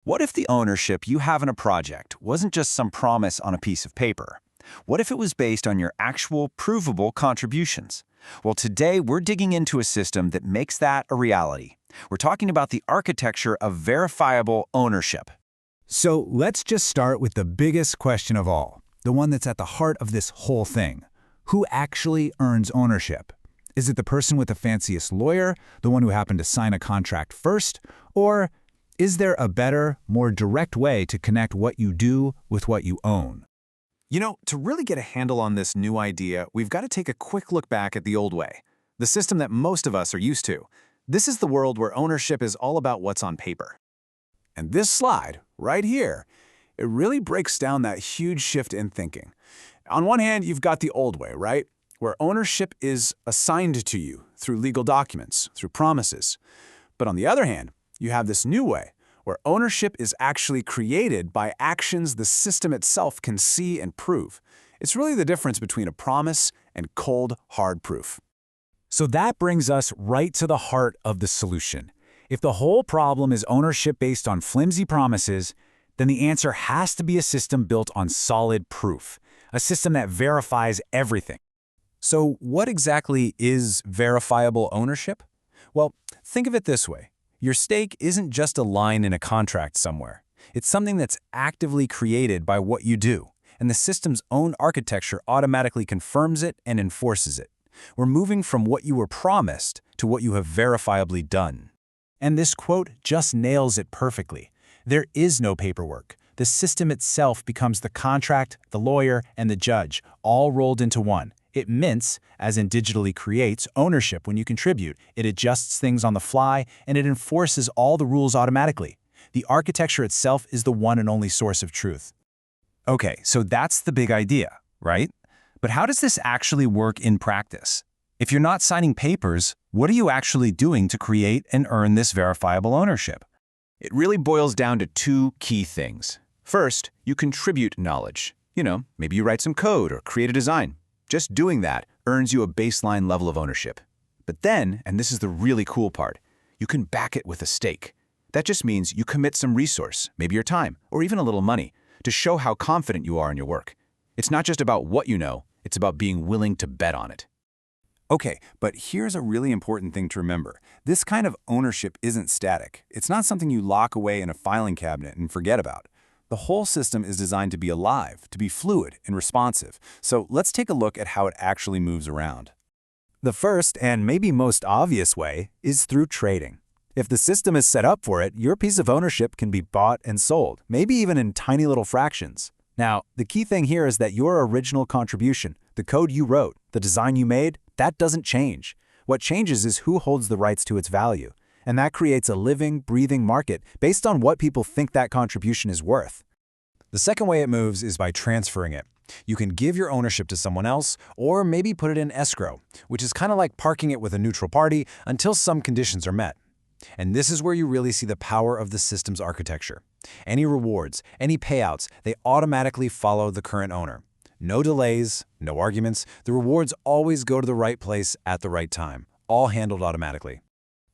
What if the ownership you have in a project wasn't just some promise on a piece of paper? What if it was based on your actual, provable contributions? Well, today we're digging into a system that makes that a reality. We're talking about the architecture of verifiable ownership. So let's just start with the biggest question of all, the one that's at the heart of this whole thing. Who actually earns ownership? Is it the person with the fanciest lawyer, the one who happened to sign a contract first, or is there a better, more direct way to connect what you do with what you own? To really get a handle on this new idea, we've got to take a quick look back at the old way, the system that most of us are used to. This is the world where ownership is all about what's on paper. And this slide, right here, it really breaks down that huge shift in thinking. On one hand, you've got the old way, right? Where ownership is assigned to you through legal documents, through promises. But on the other hand, you have this new way, where ownership is actually created by actions the system itself can see and prove. It's really the difference between a promise and cold, hard proof. So that brings us right to the heart of the solution. If the whole problem is ownership based on flimsy promises, then the answer has to be a system built on solid proof, a system that verifies everything. So what exactly is verifiable ownership? Well, think of it this way. Your stake isn't just a line in a contract somewhere. It's something that's actively created by what you do, and the system's own architecture automatically confirms it and enforces it. We're moving from what you were promised to what you have verifiably done. And this quote just nails it perfectly. There is no paperwork. The system itself becomes the contract, the lawyer, and the judge, all rolled into one. It mints, as in digitally creates, ownership when you contribute. It adjusts things on the fly, and it enforces all the rules automatically. The architecture itself is the one and only source of truth. Okay, so that's the big idea, right? But how does this actually work in practice? If you're not signing papers, what are you actually doing to create and earn this verifiable ownership? It really boils down to two key things. First, you contribute knowledge. Maybe you write some code or create a design. Just doing that earns you a baseline level of ownership. But then, and this is the really cool part, you can back it with a stake. That just means you commit some resource, maybe your time, or even a little money, to show how confident you are in your work. It's not just about what you know, it's about being willing to bet on it. Okay, but here's a really important thing to remember. This kind of ownership isn't static. It's not something you lock away in a filing cabinet and forget about. The whole system is designed to be alive, to be fluid and responsive. So let's take a look at how it actually moves around. The first, and maybe most obvious way, is through trading. If the system is set up for it, your piece of ownership can be bought and sold, maybe even in tiny little fractions. Now, the key thing here is that your original contribution, the code you wrote, the design you made, that doesn't change. What changes is who holds the rights to its value. And that creates a living, breathing market based on what people think that contribution is worth. The second way it moves is by transferring it. You can give your ownership to someone else, or maybe put it in escrow, which is kind of like parking it with a neutral party until some conditions are met. And this is where you really see the power of the system's architecture. Any rewards, any payouts, they automatically follow the current owner. No delays, no arguments. The rewards always go to the right place at the right time, all handled automatically.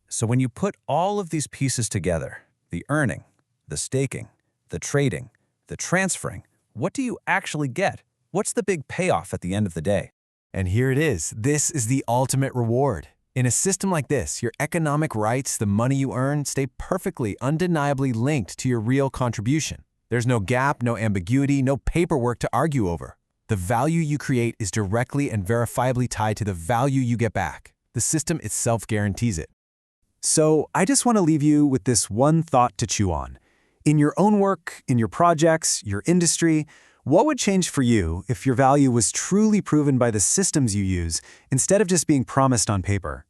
So when you put all of these pieces together, the earning, the staking, the trading, the transferring, what do you actually get? What's the big payoff at the end of the day? And here it is. This is the ultimate reward. In a system like this, your economic rights, the money you earn, stay perfectly, undeniably linked to your real contribution. There's no gap, no ambiguity, no paperwork to argue over. The value you create is directly and verifiably tied to the value you get back. The system itself guarantees it. So I just want to leave you with this one thought to chew on. In your own work, in your projects, your industry, what would change for you if your value was truly proven by the systems you use instead of just being promised on paper?